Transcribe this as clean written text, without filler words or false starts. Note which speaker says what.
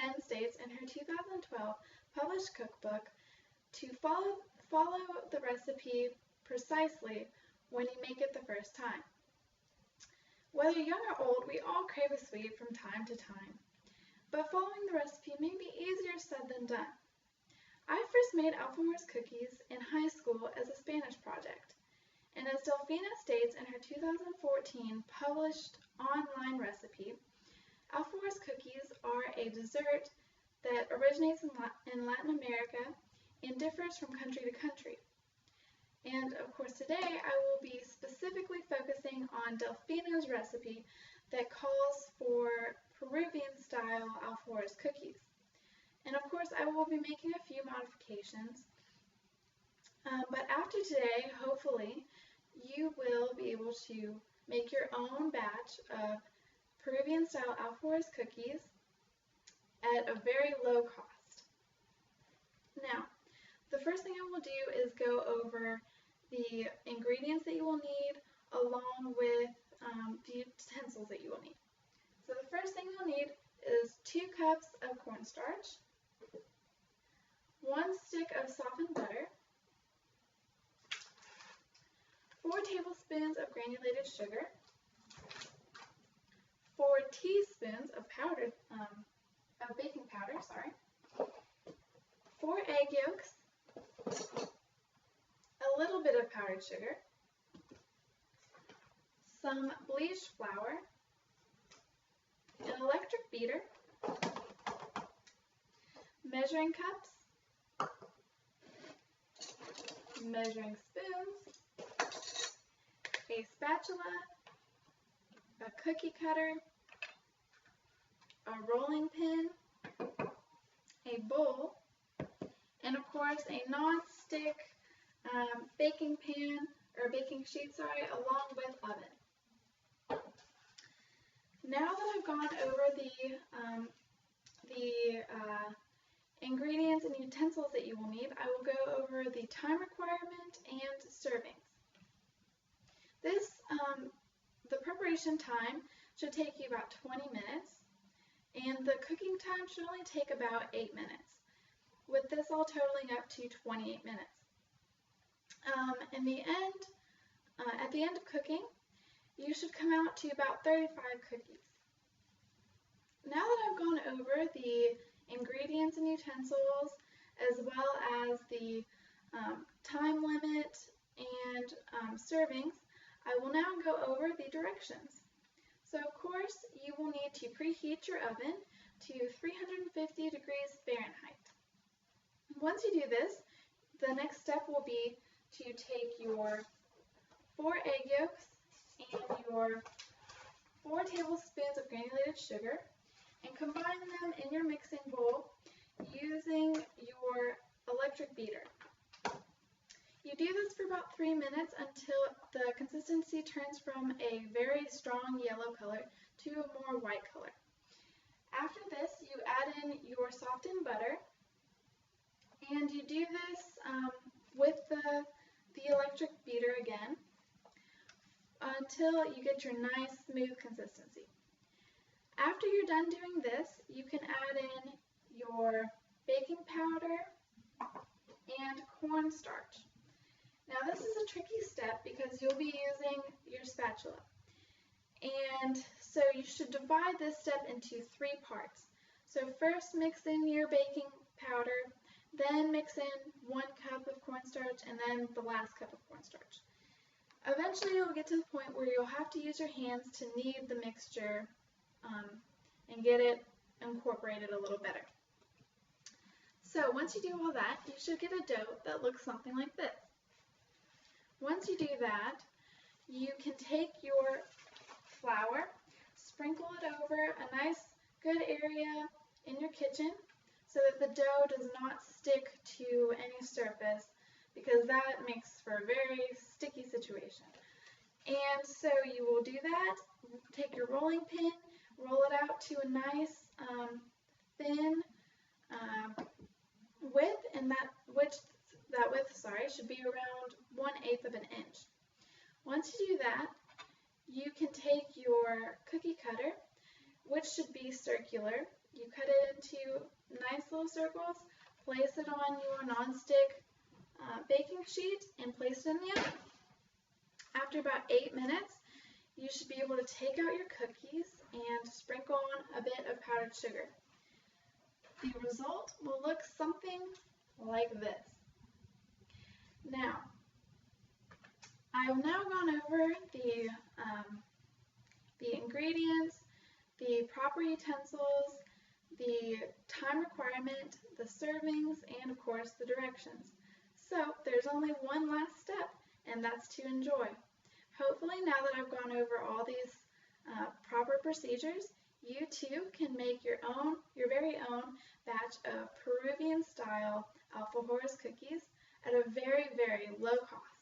Speaker 1: 10 states in her 2012 published cookbook to follow the recipe precisely when you make it the first time. Whether young or old, we all crave a sweet from time to time, but following the recipe may be easier said than done. I first made alfalfa's cookies in high school as a Spanish project, and as Delfina states in her 2014 published online recipe, alfalfa's cookies are a dessert that originates in Latin America and differs from country to country. And of course today I will be specifically focusing on Delfina's recipe that calls for Peruvian-style alfalfa's cookies. And of course I will be making a few modifications, but after today, hopefully, you will be able to make your own batch of Peruvian-style alfalfa's cookies at a very low cost. Now, the first thing I will do is go over the ingredients that you will need along with the utensils that you will need. So the first thing you'll need is 2 cups of cornstarch, 1 stick of softened butter, 4 tablespoons of granulated sugar, 4 teaspoons of baking powder, 4 egg yolks, a little bit of powdered sugar, some bleached flour, an electric beater, measuring cups, measuring spoons, a spatula, a cookie cutter, a rolling pin, a bowl, and of course a non-stick baking pan or baking sheet, along with oven. Now that I've gone over the ingredients and utensils that you will need, I will go over the time requirement and servings. The preparation time should take you about 20 minutes, and the cooking time should only take about 8 minutes, with this all totaling up to 28 minutes. At the end of cooking, you should come out to about 35 cookies. Now that I've gone over the ingredients and utensils, as well as the time limit and servings, I will now go over the directions. So of course, you will need to preheat your oven to 350 degrees Fahrenheit. Once you do this, the next step will be to take your 4 egg yolks and your 4 tablespoons of granulated sugar and combine them in your mixing bowl using your electric beater. You do this for about 3 minutes until the consistency turns from a very strong yellow color to a more white color. After this, you add in your softened butter, and you do this with the electric beater again until you get your nice smooth consistency. After you're done doing this, you can add in your baking powder and cornstarch. Now this is a tricky step because you'll be using your spatula. And so you should divide this step into 3 parts. So first mix in your baking powder, then mix in 1 cup of cornstarch, and then the last cup of cornstarch. Eventually you'll get to the point where you'll have to use your hands to knead the mixture and get it incorporated a little better. So once you do all that, you should get a dough that looks something like this. Once you do that, you can take your flour, sprinkle it over a nice good area in your kitchen so that the dough does not stick to any surface, because that makes for a very sticky situation. And so you will do that, take your rolling pin, roll it out to a nice thin width, and that width should be around 1/8 of an inch. Once you do that, you can take your cookie cutter, which should be circular. You cut it into nice little circles, place it on your nonstick baking sheet, and place it in the oven. After about 8 minutes, you should be able to take out your cookies and sprinkle on a bit of powdered sugar. The result will look something like this. Now, I've now gone over the ingredients, the proper utensils, the time requirement, the servings, and of course the directions. So there's only one last step, and that's to enjoy. Hopefully now that I've gone over all these proper procedures, you too can make your very own batch of Peruvian style alfajores cookies at a very, very low cost.